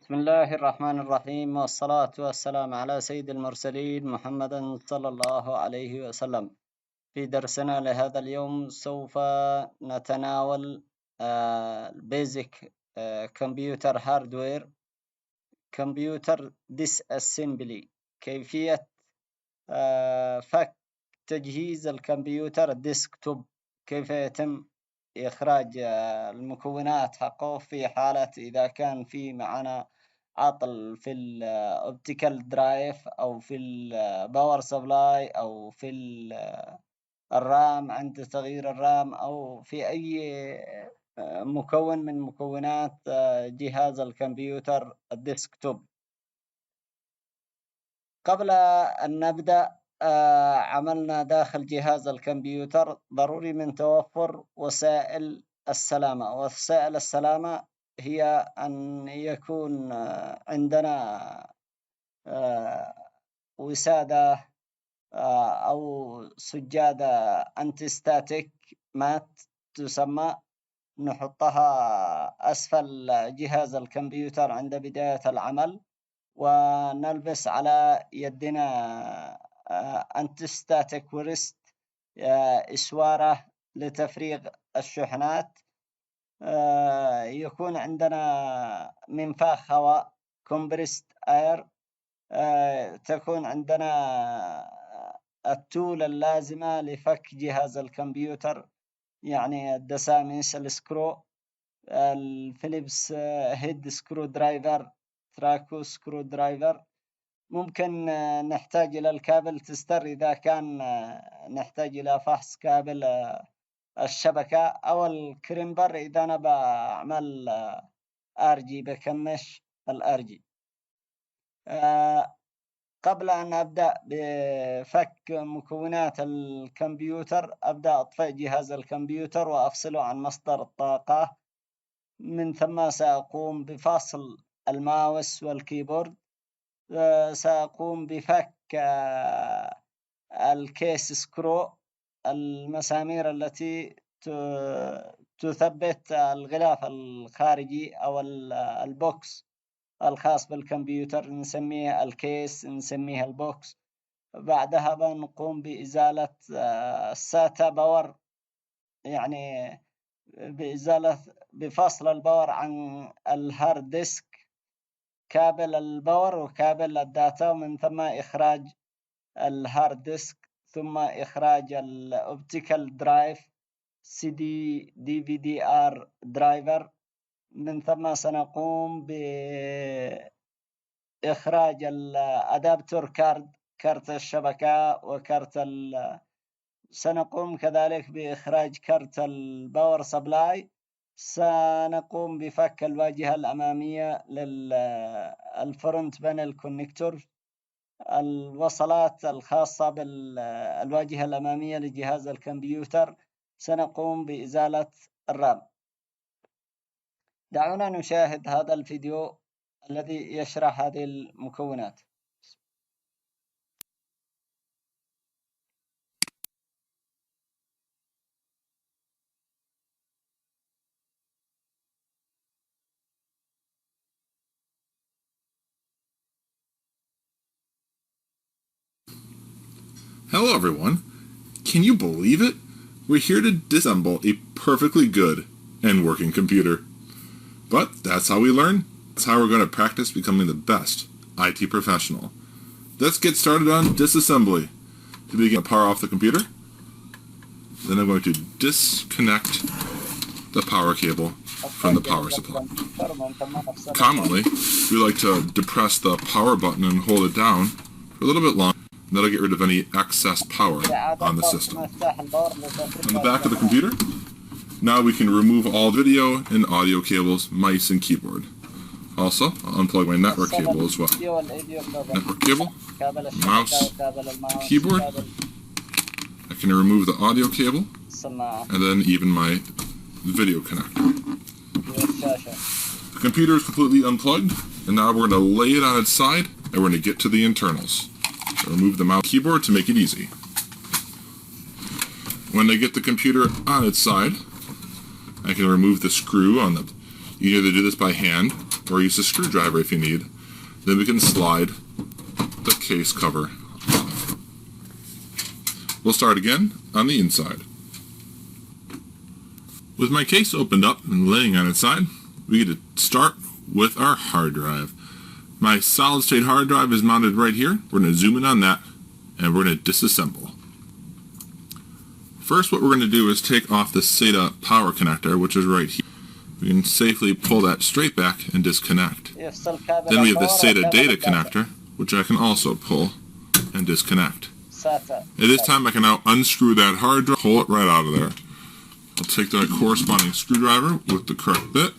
بسم الله الرحمن الرحيم، والصلاة والسلام على سيد المرسلين محمد صلى الله عليه وسلم. في درسنا لهذا اليوم سوف نتناول البيزك كمبيوتر هاردوير، كمبيوتر Disassembly، كيفية فك تجهيز الكمبيوتر الديسكتوب، كيف يتم إخراج المكونات حقه في حالة إذا كان في معنا عطل في الأوبتيكال درايف أو في الباور سبلاي أو في الرام عند تغيير الرام أو في أي مكون من مكونات جهاز الكمبيوتر الديسكتوب. قبل أن نبدأ عملنا داخل جهاز الكمبيوتر ضروري من توفر وسائل السلامة، وسائل السلامة هي أن يكون عندنا وسادة أو سجادة أنتي ستاتيك مات تسمى، نحطها أسفل جهاز الكمبيوتر عند بداية العمل، ونلبس على يدنا أنتي ستاتيك ورست إسوارة لتفريغ الشحنات. يكون عندنا منفاخ هواء كومبريست اير، تكون عندنا التول اللازمة لفك جهاز الكمبيوتر، يعني الدساميس، السكرو، الفيليبس هيد سكرو درايفر، تراكو سكرو درايفر. ممكن نحتاج إلى الكابل تستر إذا كان نحتاج إلى فحص كابل الشبكة، أو الكريمبر إذا نبى أعمل أرجي بكمش الأرجي. قبل أن أبدأ بفك مكونات الكمبيوتر أبدأ أطفئ جهاز الكمبيوتر وأفصله عن مصدر الطاقة. من ثم سأقوم بفصل الماوس والكيبورد. سأقوم بفك الكيس سكرو، المسامير التي تثبت الغلاف الخارجي أو البوكس الخاص بالكمبيوتر، نسميه الكيس، نسميه البوكس. بعدها بنقوم بإزالة الساتا باور، يعني بفصل الباور عن الهارد ديسك، كابل الباور وكابل الداتا، ومن ثم إخراج الهارد ديسك، ثم إخراج الأوبتيكال درايف CD DVD-R درايفر. من ثم سنقوم بإخراج الأدابتور كارت الشبكة وكارت سنقوم كذلك بإخراج كارت الباور سبلاي. سنقوم بفك الواجهة الأمامية للفرونت بانل كونكتور، الوصلات الخاصة بالواجهة الأمامية لجهاز الكمبيوتر. سنقوم بإزالة الرام. دعونا نشاهد هذا الفيديو الذي يشرح هذه المكونات. Hello everyone. Can you believe it? We're here to disassemble a perfectly good and working computer. But that's how we learn. That's how we're going to practice becoming the best IT professional. Let's get started on disassembly. To begin, power off the computer. Then I'm going to disconnect the power cable from the power supply. Commonly, we like to depress the power button and hold it down for a little bit longer. That'll get rid of any excess power on the system. On the back of the computer, now we can remove all video and audio cables, mice, and keyboard. Also, I'll unplug my network cable as well. Network cable, mouse, keyboard. I can remove the audio cable, and then even my video connector. The computer is completely unplugged, and now we're going to lay it on its side, and we're going to get to the internals. Remove the mouse keyboard to make it easy. When I get the computer on its side, I can remove the screw on the. You can either do this by hand or use a screwdriver if you need. Then we can slide the case cover off. We'll start again on the inside. With my case opened up and laying on its side, we get to start with our hard drive. My solid state hard drive is mounted right here. We're going to zoom in on that and we're going to disassemble. First, what we're going to do is take off the SATA power connector, which is right here. We can safely pull that straight back and disconnect. Then we have the SATA data connector, which I can also pull and disconnect. At this time, I can now unscrew that hard drive, pull it right out of there. I'll take the corresponding screwdriver with the correct bit,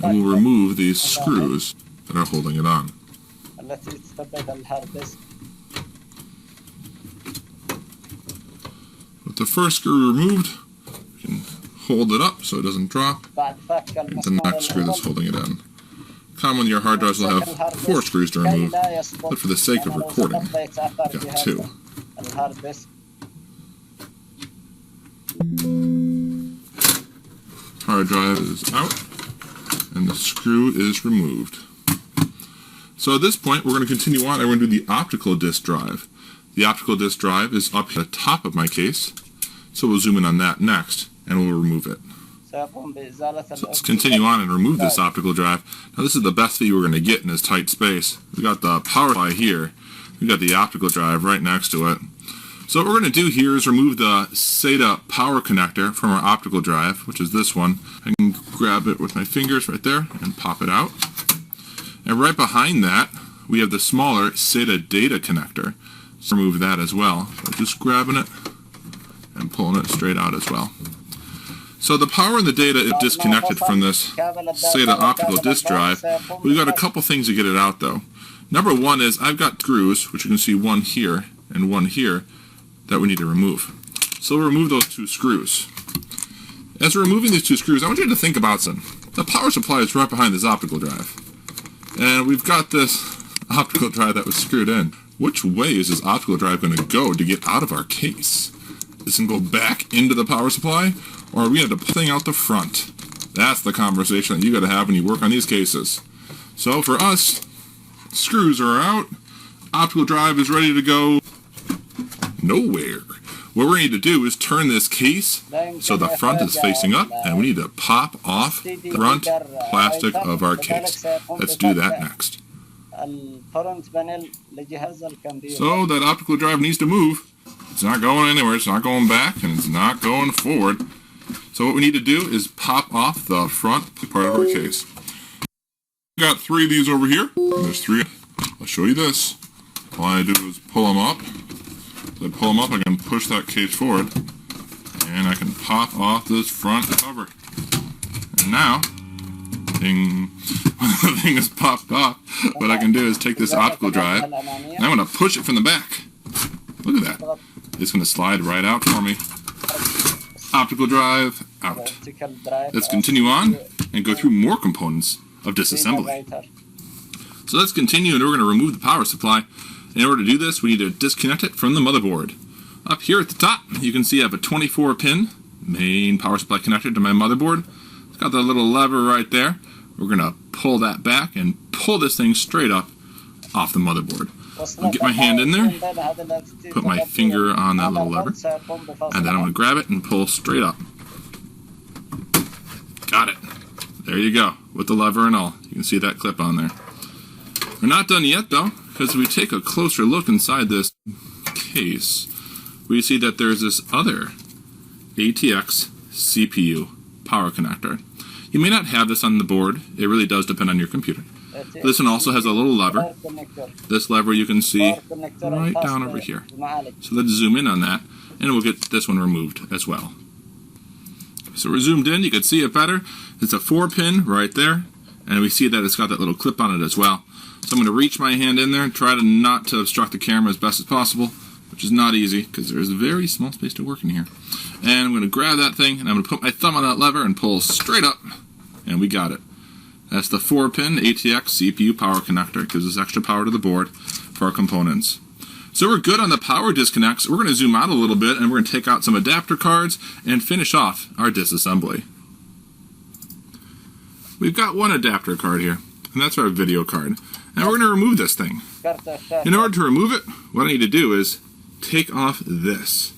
and we'll remove these screws that are holding it on. With the first screw removed, we can hold it up so it doesn't drop, and the next screw that's holding it in. Commonly, your hard drives will have 4 screws to remove, but for the sake of recording, I've got 2. Hard drive is out, and the screw is removed. So at this point, we're going to continue on and we're going to do the optical disk drive. The optical disk drive is up at the top of my case, so we'll zoom in on that next, and we'll remove it. So let's continue on and remove this optical drive. Now this is the best view we're going to get in this tight space. We've got the power supply here. We've got the optical drive right next to it. So what we're going to do here is remove the SATA power connector from our optical drive, which is this one. I can grab it with my fingers right there and pop it out. And right behind that, we have the smaller SATA data connector. So remove that as well. So just grabbing it and pulling it straight out as well. So the power and the data is disconnected from this SATA optical disk drive. We've got a couple things to get it out though. Number one is I've got screws, which you can see one here and one here, that we need to remove. So we'll remove those 2 screws. As we're removing these 2 screws, I want you to think about something. The power supply is right behind this optical drive. And we've got this optical drive that was screwed in. Which way is this optical drive going to go to get out of our case? Is it going to go back into the power supply? Or are we going to pull the thing out the front? That's the conversation that you got to have when you work on these cases. So for us, screws are out. Optical drive is ready to go nowhere. What we need to do is turn this case so the front is facing up, and we need to pop off the front plastic of our case. Let's do that next. So that optical drive needs to move. It's not going anywhere, it's not going back, and it's not going forward. So what we need to do is pop off the front part of our case. We've got 3 of these over here. There's 3. I'll show you this. All I do is pull them up. As I pull them up, I can push that case forward, and I can pop off this front cover. And now, ding, the thing is popped off. What I can do is take this optical drive, and I'm going to push it from the back. Look at that. It's going to slide right out for me. Optical drive out. Let's continue on and go through more components of disassembly. So let's continue, and we're going to remove the power supply. In order to do this, we need to disconnect it from the motherboard. Up here at the top, you can see I have a 24-pin main power supply connector to my motherboard. It's got that little lever right there. We're going to pull that back and pull this thing straight up off the motherboard. I'll get my hand in there, put my finger on that little lever, and then I'm going to grab it and pull straight up. Got it. There you go, with the lever and all. You can see that clip on there. We're not done yet though, because if we take a closer look inside this case, we see that there's this other ATX CPU power connector. You may not have this on the board. It really does depend on your computer. This one also has a little lever. This lever you can see right down over here. So let's zoom in on that, and we'll get this one removed as well. So we're zoomed in, you can see it better. It's a 4-pin right there, and we see that it's got that little clip on it as well. So I'm going to reach my hand in there and try to not to obstruct the camera as best as possible, which is not easy because there's a very small space to work in here. And I'm going to grab that thing, and I'm going to put my thumb on that lever and pull straight up, and we got it. That's the 4-pin ATX CPU power connector. It gives us extra power to the board for our components. So we're good on the power disconnects. We're going to zoom out a little bit, and we're going to take out some adapter cards and finish off our disassembly. we've got one adapter card here, and that's our video card. And we're going to remove this thing. In order to remove it, what I need to do is take off this.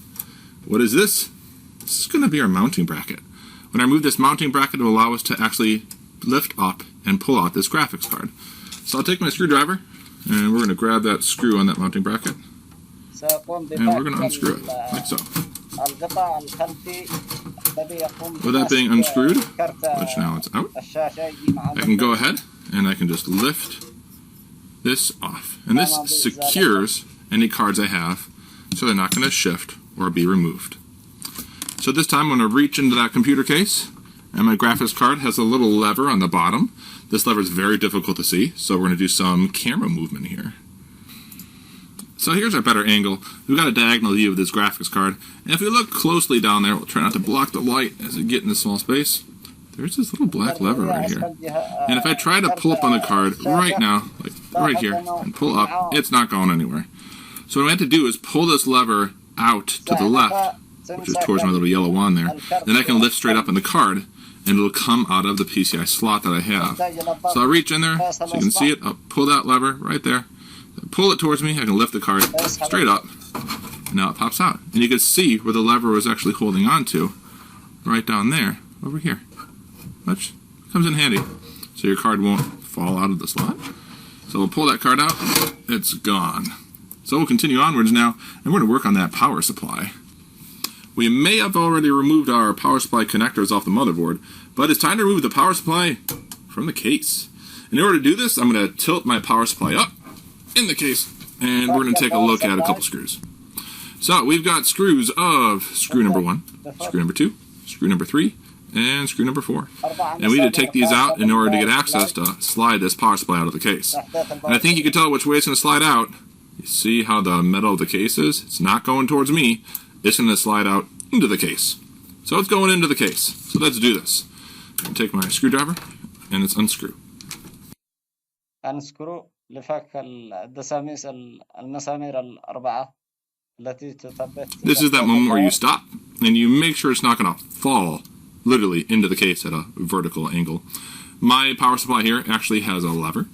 What is this? This is going to be our mounting bracket. When I remove this mounting bracket, it will allow us to actually lift up and pull out this graphics card. So I'll take my screwdriver, and we're going to grab that screw on that mounting bracket, and we're going to unscrew it, like so. With that being unscrewed, which now it's out, I can go ahead and I can just lift this off. And this secures any cards I have, so they're not going to shift or be removed. So this time I'm going to reach into that computer case, and my graphics card has a little lever on the bottom. This lever is very difficult to see, so we're going to do some camera movement here. So here's our better angle. We've got a diagonal view of this graphics card, and if we look closely down there, we'll try not to block the light as we get in this small space. There's this little black lever right here. And if I try to pull up on the card right now, like right here, and pull up, it's not going anywhere. So what I have to do is pull this lever out to the left, which is towards my little yellow wand there. Then I can lift straight up on the card, and it'll come out of the PCI slot that I have. So I'll reach in there, so you can see it. I'll pull that lever right there, pull it towards me, I can lift the card straight up, and now it pops out. And you can see where the lever was actually holding on to, right down there, over here. Which comes in handy, so your card won't fall out of the slot. So we'll pull that card out, it's gone. So we'll continue onwards now, and we're going to work on that power supply. We may have already removed our power supply connectors off the motherboard, but it's time to remove the power supply from the case. In order to do this, I'm going to tilt my power supply up in the case, and we're going to take a look at a couple screws. So we've got screws of screw number 1, screw number 2, screw number 3, and screw number 4. And we need to take these out in order to get access to slide this power supply out of the case. And I think you can tell which way it's going to slide out. You see how the metal of the case is? It's not going towards me. It's going to slide out into the case. So it's going into the case. So let's do this. I'm going to take my screwdriver, and let's unscrew. unscrew لفك الدساميس المسامير الأربعة التي تثبت. This is that moment where you stop, and you make sure it's not going to fall literally into the case at a vertical angle. My power supply here actually has a lever,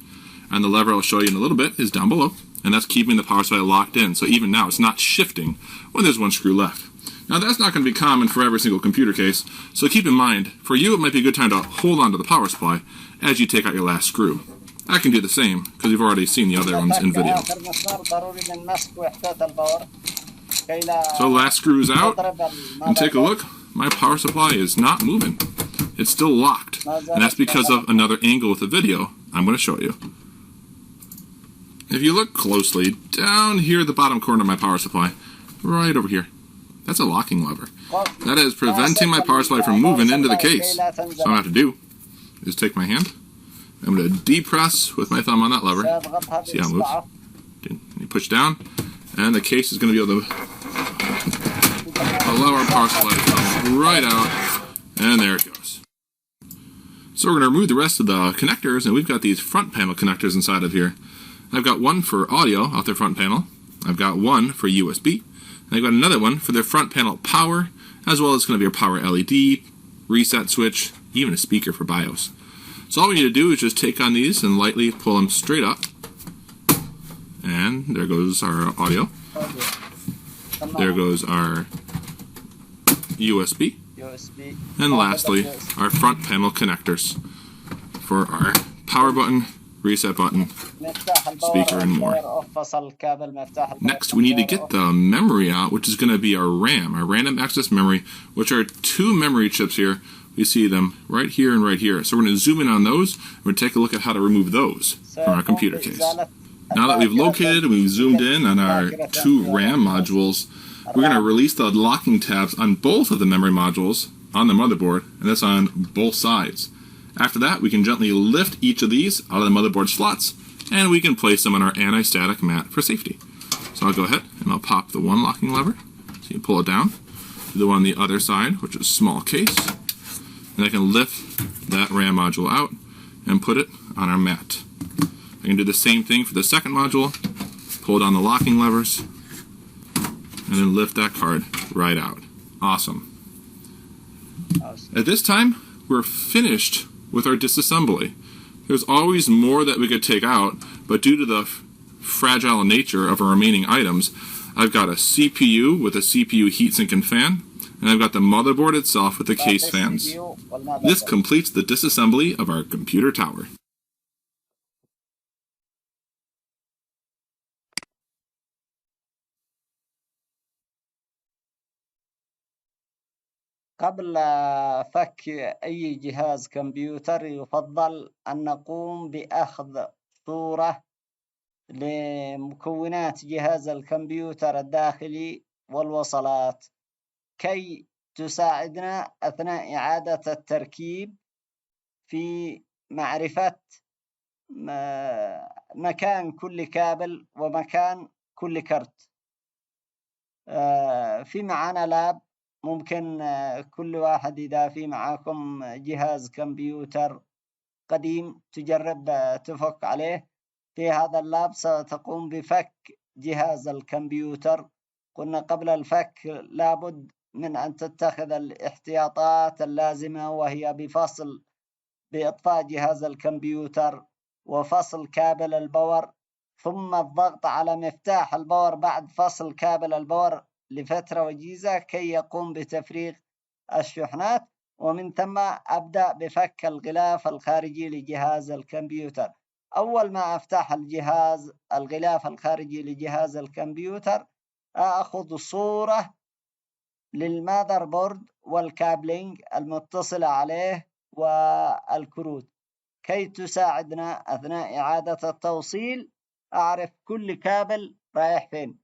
and the lever I'll show you in a little bit is down below, and that's keeping the power supply locked in, so even now it's not shifting when there's one screw left. Now that's not going to be common for every single computer case, so keep in mind, for you it might be a good time to hold on to the power supply as you take out your last screw. I can do the same, because you've already seen the other ones in video. So last screw is out, and take a look. My power supply is not moving. It's still locked, and that's because of another angle with the video I'm going to show you. If you look closely, down here at the bottom corner of my power supply, right over here, that's a locking lever. That is preventing my power supply from moving into the case. So all I have to do is take my hand, I'm going to depress with my thumb on that lever. See how it moves? You push down, and the case is going to be able to allow our power supply to come right out, and there it goes. So we're going to remove the rest of the connectors, and we've got these front panel connectors inside of here. I've got one for audio off the front panel. I've got one for USB. And I've got another one for the front panel power, as well as going to be a power LED, reset switch, even a speaker for BIOS. So all we need to do is just take on these and lightly pull them straight up. And there goes our audio. There goes our USB. And lastly, our front panel connectors for our power button, reset button, speaker, and more. Next, we need to get the memory out, which is going to be our RAM, our random access memory, which are two memory chips here. We see them right here and right here. So we're going to zoom in on those, and we're going to take a look at how to remove those from our computer case. Now that we've located and we've zoomed in on our two RAM modules, we're going to release the locking tabs on both of the memory modules on the motherboard, and that's on both sides. After that, we can gently lift each of these out of the motherboard slots, and we can place them on our anti-static mat for safety. So I'll go ahead and I'll pop the one locking lever, so you pull it down, to the one on the other side, which is a small case, and I can lift that RAM module out and put it on our mat. I can do the same thing for the second module, pull down the locking levers, and then lift that card right out. Awesome. At this time, we're finished with our disassembly. There's always more that we could take out, but due to the fragile nature of our remaining items, I've got a CPU with a CPU heatsink and fan, and I've got the motherboard itself with the case fans. This completes the disassembly of our computer tower. قبل فك أي جهاز كمبيوتر يفضل أن نقوم بأخذ صورة لمكونات جهاز الكمبيوتر الداخلي والوصلات كي تساعدنا أثناء إعادة التركيب في معرفة مكان كل كابل ومكان كل كرت. في معانا لاب، ممكن كل واحد إذا في معاكم جهاز كمبيوتر قديم تجرب تفك عليه. في هذا اللاب ستقوم بفك جهاز الكمبيوتر. قلنا قبل الفك لابد من أن تتخذ الاحتياطات اللازمة، وهي بإطفاء جهاز الكمبيوتر وفصل كابل الباور، ثم الضغط على مفتاح الباور بعد فصل كابل الباور لفترة وجيزة كي يقوم بتفريغ الشحنات، ومن ثم أبدأ بفك الغلاف الخارجي لجهاز الكمبيوتر. أول ما أفتح الغلاف الخارجي لجهاز الكمبيوتر أخذ صورة للماذر بورد والكابلينج المتصلة عليه والكروت كي تساعدنا أثناء إعادة التوصيل أعرف كل كابل رايح فين.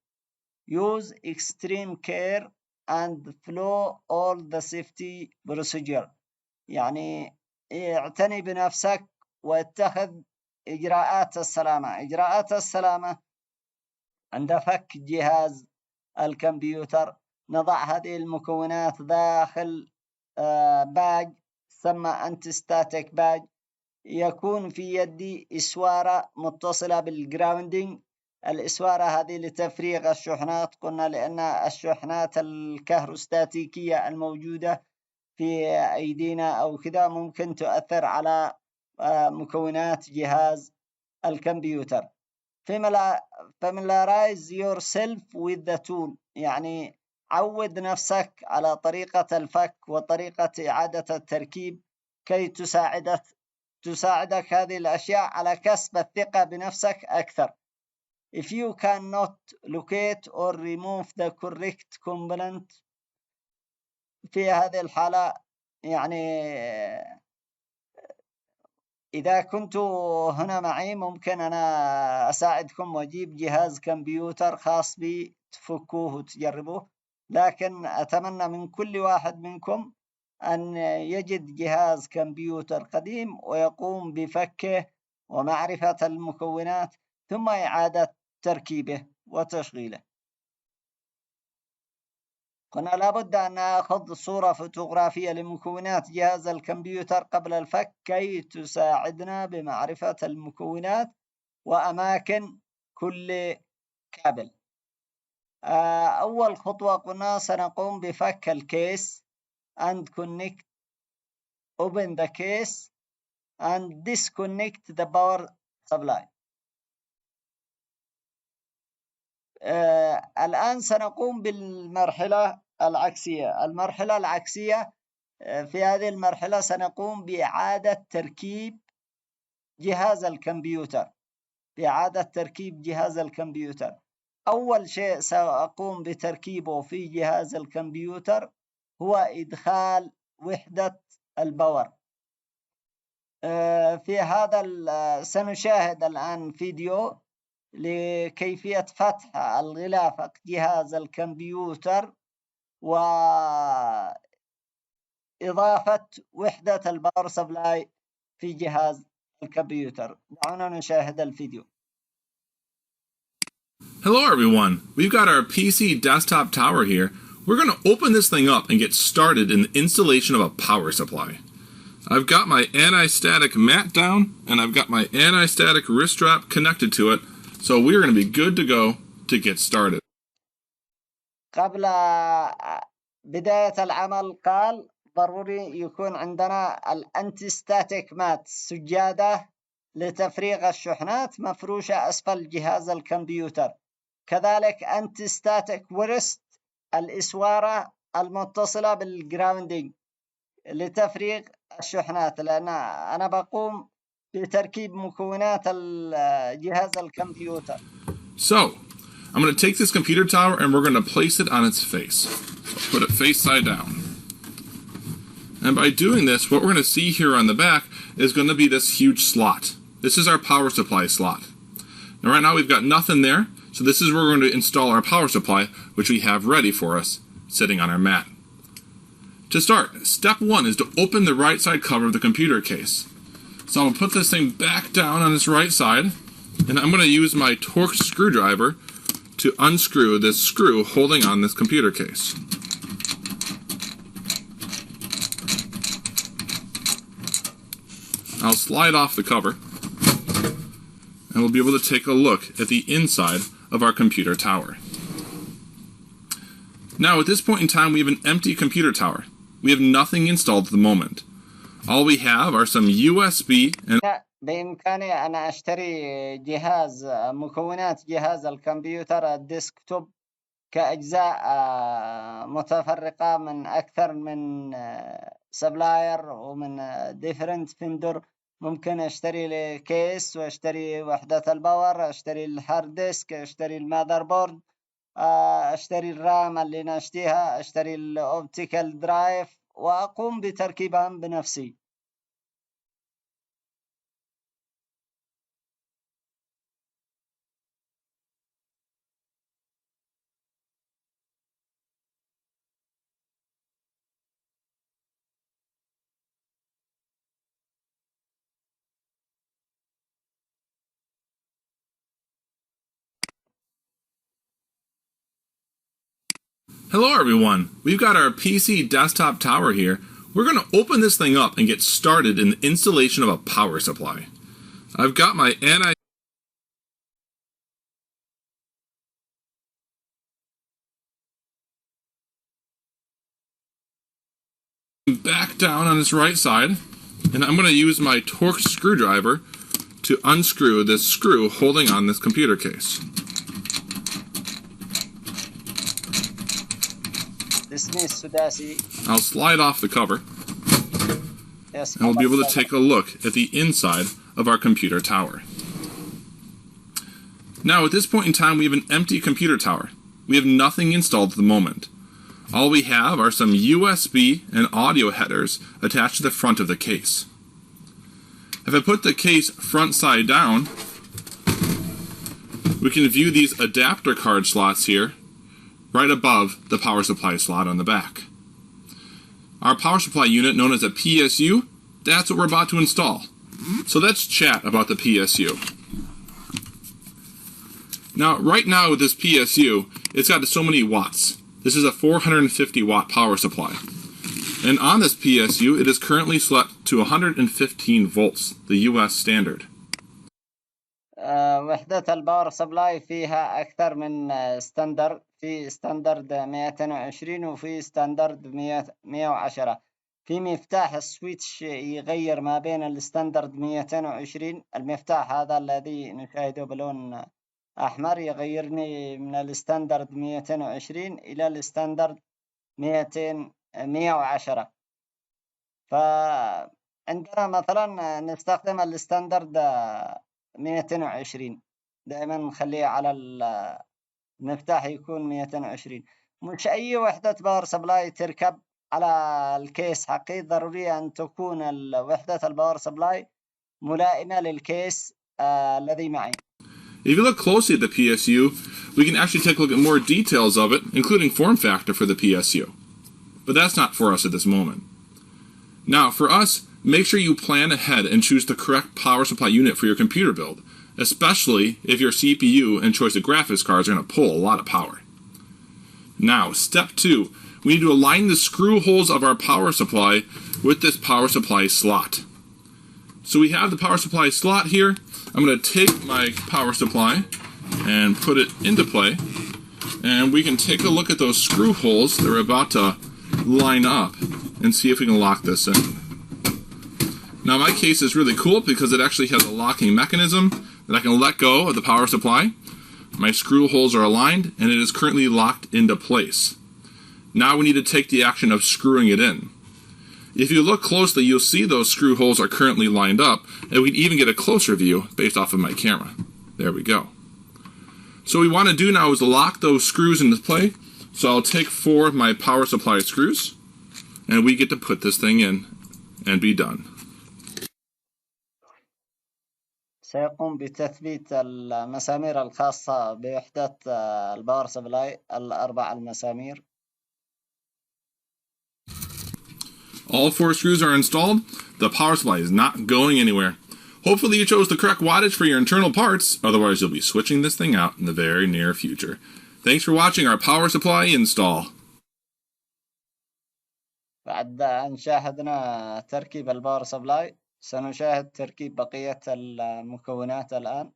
Use extreme care and follow all the safety procedure. يعني اعتني بنفسك واتخذ إجراءات السلامة. إجراءات السلامة عند فك جهاز الكمبيوتر نضع هذه المكونات داخل باج يسمى أنتي ستاتيك باج. يكون في يدي إسوارة متصلة بالجراوندينج. الإسوارة هذه لتفريغ الشحنات، قلنا لأن الشحنات الكهروستاتيكية الموجودة في أيدينا أو كذا ممكن تؤثر على مكونات جهاز الكمبيوتر. familiarize yourself with the tool، يعني عود نفسك على طريقة الفك وطريقة إعادة التركيب كي تساعدك هذه الأشياء على كسب الثقة بنفسك أكثر. If you cannot locate or remove the correct component، في هذه الحالة يعني إذا كنتوا هنا معي ممكن أنا أساعدكم وأجيب جهاز كمبيوتر خاص بي تفكوه وتجربوه، لكن أتمنى من كل واحد منكم أن يجد جهاز كمبيوتر قديم ويقوم بفكه ومعرفة المكونات ثم إعادة تركيبه وتشغيله. قلنا لابد أن نأخذ صورة فوتوغرافية لمكونات جهاز الكمبيوتر قبل الفك كي تساعدنا بمعرفة المكونات وأماكن كل كابل. أول خطوة قلنا سنقوم بفك الكيس and connect open the case and disconnect the power supply. الآن سنقوم بالمرحلة العكسية. المرحلة العكسية في هذه المرحلة سنقوم بإعادة تركيب جهاز الكمبيوتر. أول شيء سأقوم بتركيبه في جهاز الكمبيوتر هو إدخال وحدة الباور. في هذا سنشاهد الآن فيديو لكيفية فتح الغلاف جهاز الكمبيوتر وإضافة وحدة الباور سبلاي في جهاز الكمبيوتر. دعونا نشاهد الفيديو. Hello everyone, we've got our PC desktop tower here. We're going to open this thing up and get started in the installation of a power supply. I've got my anti-static mat down and I've got my anti-static wrist strap connected to it, so we're going to be good to go to get started. قبل بداية العمل قال ضروري يكون عندنا الأنتي ستاتيك مات، سجادة لتفريغ الشحنات مفروشة أسفل جهاز الكمبيوتر. كذلك أنتي ستاتيك ورست، الإسوارة المتصلة بالجراوندينج لتفريغ الشحنات، لأن أنا بقوم بتركيب مكونات جهاز الكمبيوتر. So, I'm going to take this computer tower and we're going to place it on its face. So put it face side down. And by doing this, what we're going to see here on the back is going to be this huge slot. This is our power supply slot. Now right now we've got nothing there, so this is where we're going to install our power supply, which we have ready for us, sitting on our mat. To start, step one is to open the right side cover of the computer case. So I'm going to put this thing back down on its right side, and I'm going to use my Torx screwdriver to unscrew this screw holding on this computer case. I'll slide off the cover, and we'll be able to take a look at the inside of our computer tower. Now, at this point in time, we have an empty computer tower. We have nothing installed at the moment. All we have are some USB and بإمكاني أن أشتري جهاز مكونات جهاز الكمبيوتر الديسكتوب كأجزاء متفرقة من أكثر من سبلاير ومن different vendor. ممكن أشتري الكيس وأشتري وحدة الباور، أشتري الهارد ديسك، أشتري الماذر بورد، أشتري الرام اللي نشتيها، أشتري الأوبتيكال درايف وأقوم بتركيبهم بنفسي. Hello everyone, we've got our PC desktop tower here. We're going to open this thing up and get started in the installation of a power supply. I've got my back down on its right side, and I'm going to use my Torx screwdriver to unscrew this screw holding on this computer case. I'll slide off the cover, and we'll be able to take a look at the inside of our computer tower. Now, at this point in time, we have an empty computer tower. We have nothing installed at the moment. All we have are some USB and audio headers attached to the front of the case. If I put the case front side down, we can view these adapter card slots here right above the power supply slot on the back. Our power supply unit, known as a PSU, that's what we're about to install. So let's chat about the PSU. Now, right now with this PSU, it's got so many watts. This is a 450 watt power supply. And on this PSU, it is currently set to 115 volts, the US standard. وحدة الباور سبلاي فيها أكثر من ستاندرد، في ستاندرد 220 وفي ستاندرد 110. في مفتاح السويتش يغير ما بين الستاندرد 220. المفتاح هذا الذي نشاهده بلون أحمر يغيرني من الستاندرد 220 إلى الستاندرد 110. فعندنا مثلا نستخدم الستاندرد 220، دائما نخليه على المفتاح يكون 220. مش أي وحدة باور سبلاي تركب على الكيس حقي، ضروري أن تكون وحدة الباور سبلاي ملائمة للكيس الذي معي. If you look closely at the PSU, we can actually take a look at more details of it, including form factor for the PSU. But that's not for us at this moment. Now, for us, make sure you plan ahead and choose the correct power supply unit for your computer build, especially if your CPU and choice of graphics cards are going to pull a lot of power. Now, step 2, we need to align the screw holes of our power supply with this power supply slot. So we have the power supply slot here. I'm going to take my power supply and put it into play, and we can take a look at those screw holes that are about to line up and see if we can lock this in. Now my case is really cool because it actually has a locking mechanism that I can let go of the power supply. My screw holes are aligned and it is currently locked into place. Now we need to take the action of screwing it in. If you look closely, you'll see those screw holes are currently lined up, and we can even get a closer view based off of my camera. There we go. So what we want to do now is lock those screws into play. So I'll take 4 of my power supply screws, and we get to put this thing in and be done. سيقوم بتثبيت المسامير الخاصة بوحدة الباور سبلاي ال4 المسامير. All 4 screws are installed. The power supply is not going anywhere. Hopefully you chose the correct wattage for your internal parts, otherwise you'll be switching this thing out in the very near future. Thanks for watching our power supply install. بعد أن شاهدنا تركيب الباور سبلاي سنشاهد تركيب بقية المكونات الآن.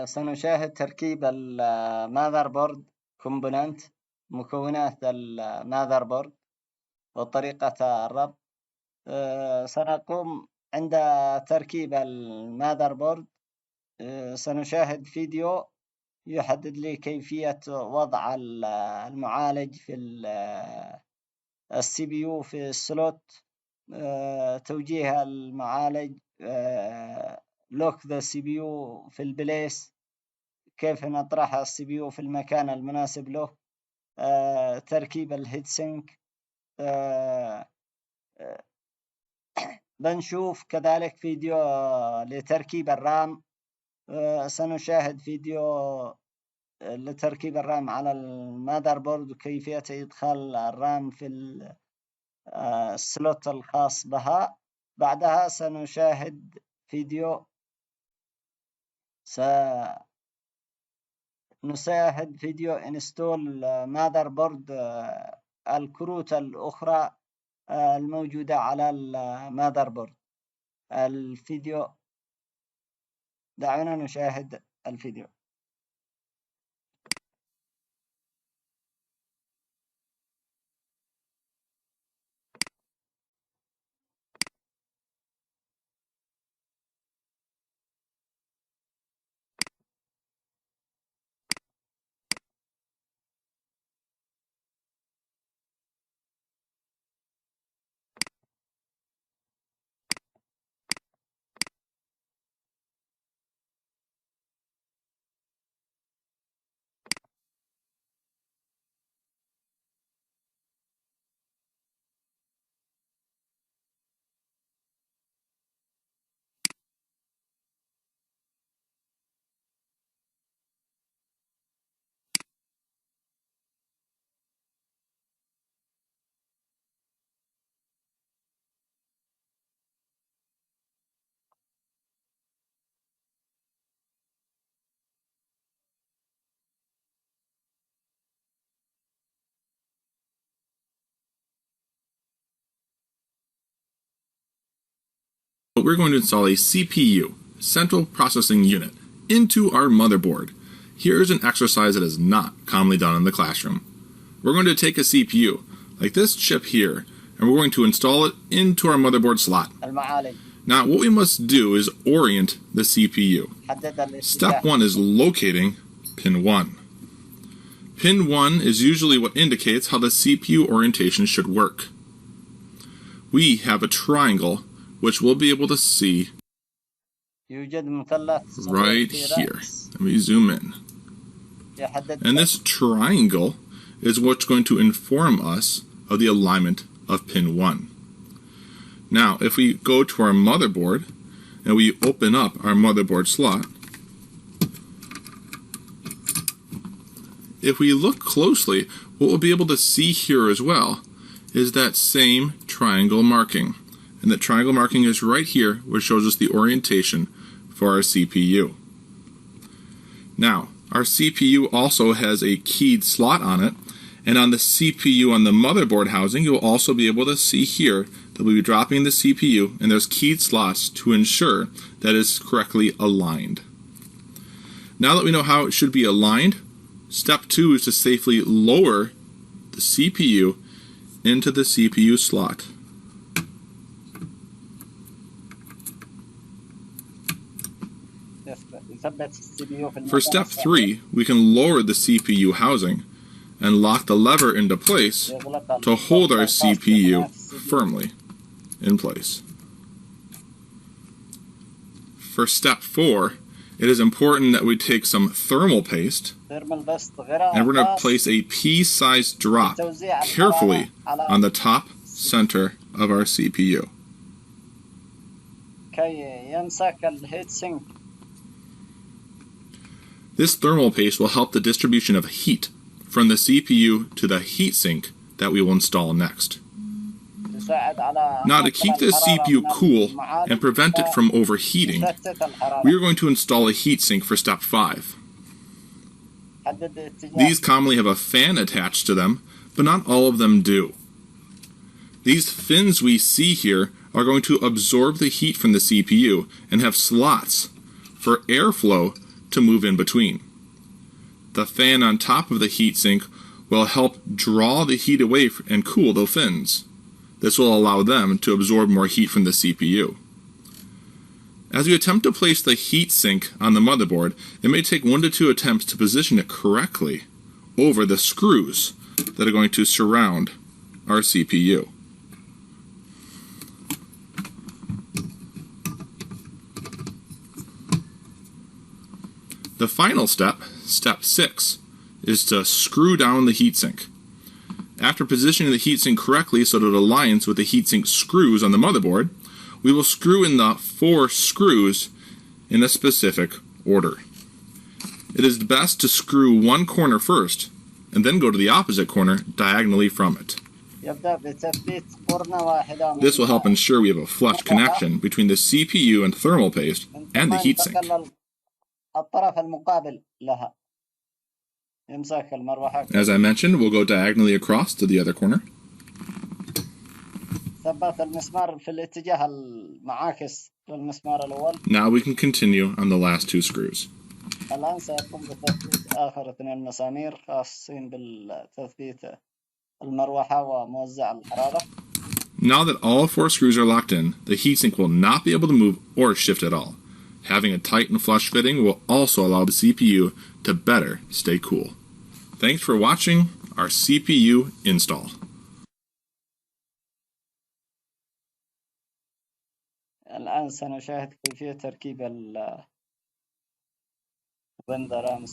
سنشاهد تركيب الماذر بورد كومبوننت، مكونات الماذر بورد وطريقة الربط. سنقوم عند تركيب الماذر بورد سنشاهد فيديو يحدد لي كيفية وضع المعالج في السي بي يو في السلوت، توجيه المعالج، لوك ذا سي بي يو في البليس، كيف نطرح السي بي يو في المكان المناسب له، تركيب الهيد سينك. بنشوف كذلك فيديو لتركيب الرام. سنشاهد فيديو لتركيب الرام على الماذر بورد وكيفية إدخال الرام في السلوت الخاص بها. بعدها سنشاهد فيديو انستول ماذر بورد، الكروت الأخرى الموجودة على الماذر بورد. الفيديو، دعونا نشاهد الفيديو. We're going to install a CPU, Central Processing Unit, into our motherboard. Here's an exercise that is not commonly done in the classroom. We're going to take a CPU, like this chip here, and we're going to install it into our motherboard slot. Now what we must do is orient the CPU. Step 1 is locating pin 1. Pin 1 is usually what indicates how the CPU orientation should work. We have a triangle which we'll be able to see right here. Let me zoom in. And this triangle is what's going to inform us of the alignment of pin 1. Now, if we go to our motherboard and we open up our motherboard slot, if we look closely, what we'll be able to see here as well is that same triangle marking. And that triangle marking is right here, which shows us the orientation for our CPU. Now, our CPU also has a keyed slot on it, and on the CPU on the motherboard housing, you'll also be able to see here that we'll be dropping the CPU, and there's keyed slots to ensure that it's correctly aligned. Now that we know how it should be aligned, step 2 is to safely lower the CPU into the CPU slot. For step 3, we can lower the CPU housing and lock the lever into place to hold our CPU firmly in place. For step 4, it is important that we take some thermal paste and we're going to place a pea-sized drop carefully on the top center of our CPU. This thermal paste will help the distribution of heat from the CPU to the heatsink that we will install next. Now, to keep the CPU cool and prevent it from overheating, we are going to install a heatsink for step 5. These commonly have a fan attached to them, but not all of them do. These fins we see here are going to absorb the heat from the CPU and have slots for airflow to move in between. The fan on top of the heatsink will help draw the heat away and cool the fins. This will allow them to absorb more heat from the CPU. As we attempt to place the heatsink on the motherboard, it may take 1 to 2 attempts to position it correctly over the screws that are going to surround our CPU. The final step, step 6, is to screw down the heatsink. After positioning the heatsink correctly so that it aligns with the heatsink screws on the motherboard, we will screw in the 4 screws in a specific order. It is best to screw one corner first, and then go to the opposite corner diagonally from it. This will help ensure we have a flush connection between the CPU and thermal paste and the heatsink. As I mentioned, we'll go diagonally across to the other corner. Now we can continue on the last 2 screws. Now that all 4 screws are locked in, the heatsink will not be able to move or shift at all. Having a tight and flush fitting will also allow the CPU to better stay cool. Thanks for watching our CPU install.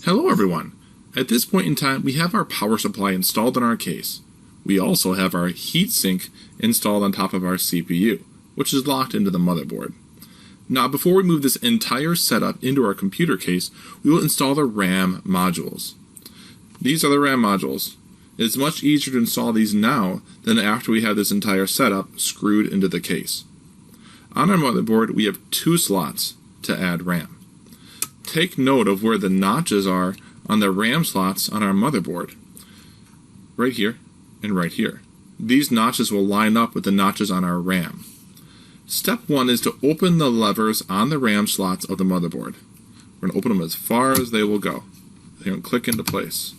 Hello everyone. At this point in time, we have our power supply installed in our case. We also have our heatsink installed on top of our CPU, which is locked into the motherboard. Now, before we move this entire setup into our computer case, we will install the RAM modules. These are the RAM modules. It's much easier to install these now than after we have this entire setup screwed into the case. On our motherboard, we have 2 slots to add RAM. Take note of where the notches are on the RAM slots on our motherboard. Right here and right here. These notches will line up with the notches on our RAM. Step 1 is to open the levers on the RAM slots of the motherboard. We're going to open them as far as they will go. They're going to click into place.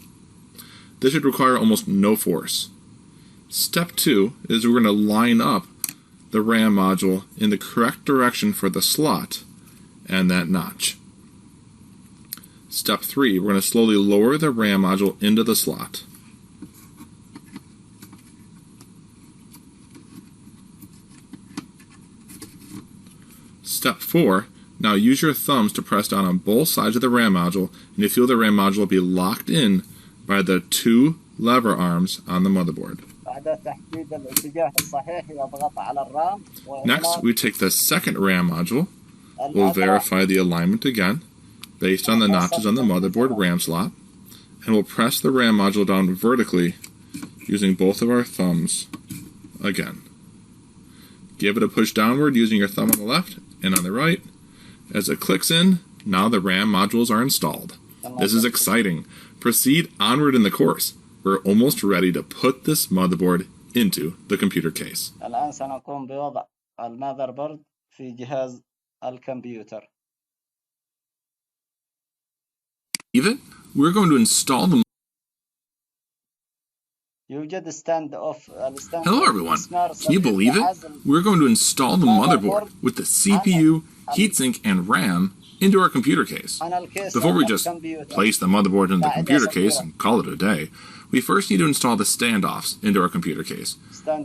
This should require almost no force. Step 2 is we're going to line up the RAM module in the correct direction for the slot and that notch. Step 3, we're going to slowly lower the RAM module into the slot. Step 4, now use your thumbs to press down on both sides of the RAM module, and you feel the RAM module will be locked in by the 2 lever arms on the motherboard. Next, we take the second RAM module. We'll verify the alignment again, based on the notches on the motherboard RAM slot, and we'll press the RAM module down vertically using both of our thumbs again. Give it a push downward using your thumb on the left and on the right. As it clicks in, now the RAM modules are installed. This is exciting. Proceed onward in the course. We're almost ready to put this motherboard into the computer case. الآن سنقوم بوضع الماذر بورد في جهاز الكمبيوتر. Even we're going to install the يوجد stand off. Hello everyone. Can you believe it? We're going to install the motherboard with the CPU, heatsink, and RAM into our computer case. Before we just place the motherboard in the computer case and call it a day, we first need to install the standoffs into our computer case.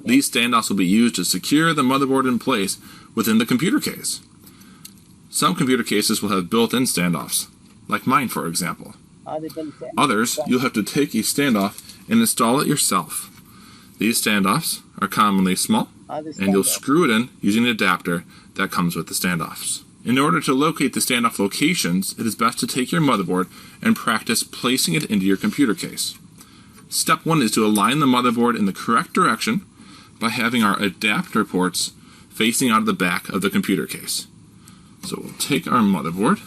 These standoffs will be used to secure the motherboard in place within the computer case. Some computer cases will have built-in standoffs, like mine for example. Others, you'll have to take a standoff and install it yourself. These standoffs are commonly small, and you'll screw it in using an adapter that comes with the standoffs. In order to locate the standoff locations, it is best to take your motherboard and practice placing it into your computer case. Step 1 is to align the motherboard in the correct direction by having our adapter ports facing out of the back of the computer case. So we'll take our motherboard,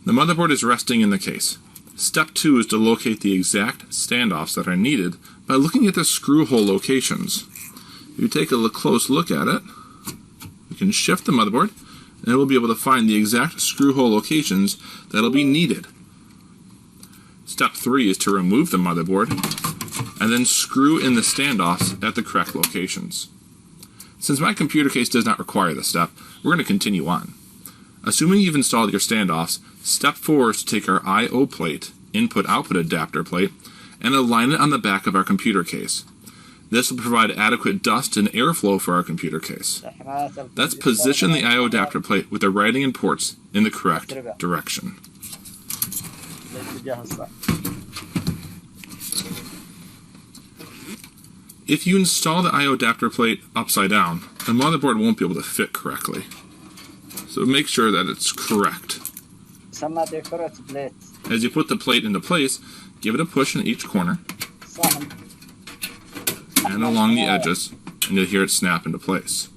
the motherboard is resting in the case. Step 2 is to locate the exact standoffs that are needed by looking at the screw hole locations. If you take a close look at it, you can shift the motherboard and we'll be able to find the exact screw hole locations that'll be needed. Step 3 is to remove the motherboard and then screw in the standoffs at the correct locations. Since my computer case does not require this step, we're going to continue on. Assuming you've installed your standoffs, step 4 is to take our I/O plate, input-output adapter plate, and align it on the back of our computer case. This will provide adequate dust and airflow for our computer case. Let's position the I/O adapter plate with the writing and ports in the correct direction. If you install the I/O adapter plate upside down, the motherboard won't be able to fit correctly. So make sure that it's correct. As you put the plate into place, give it a push in each corner and along the edges, and you'll hear it snap into place.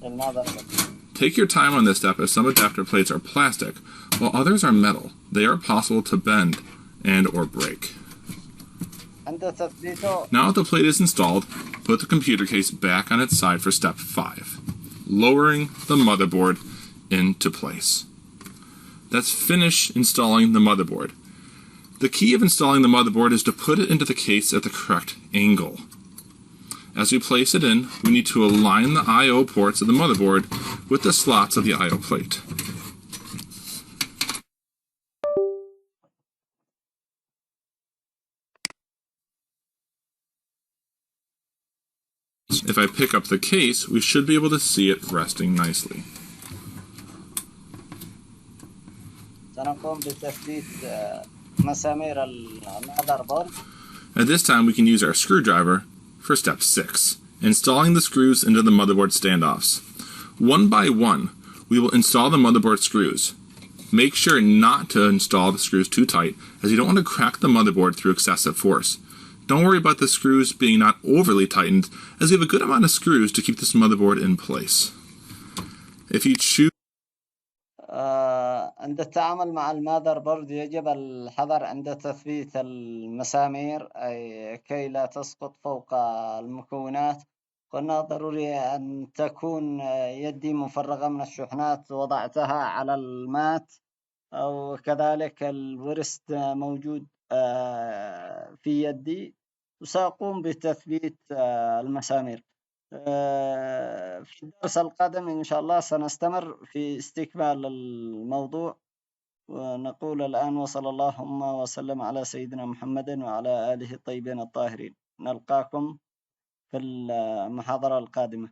Take your time on this step as some adapter plates are plastic, while others are metal. They are possible to bend and or break. Now that the plate is installed, put the computer case back on its side for step 5, lowering the motherboard into place. Let's finish installing the motherboard. The key of installing the motherboard is to put it into the case at the correct angle. As we place it in, we need to align the I/O ports of the motherboard with the slots of the I/O plate. If I pick up the case, we should be able to see it resting nicely. At this time, we can use our screwdriver for step 6, installing the screws into the motherboard standoffs. One by one, we will install the motherboard screws. Make sure not to install the screws too tight, as you don't want to crack the motherboard through excessive force. Don't worry about the screws being not overly tightened, as we have a good amount of screws to keep this motherboard in place. If you choose عند التعامل مع الماذر بورد يجب الحذر عند تثبيت المسامير أي كي لا تسقط فوق المكونات. قلنا ضروري أن تكون يدي مفرغة من الشحنات وضعتها على المات، أو كذلك الورست موجود في يدي، وسأقوم بتثبيت المسامير. في الدرس القادم إن شاء الله سنستمر في استكمال الموضوع، ونقول الآن وصلى اللهم وسلم على سيدنا محمد وعلى آله الطيبين الطاهرين. نلقاكم في المحاضرة القادمة.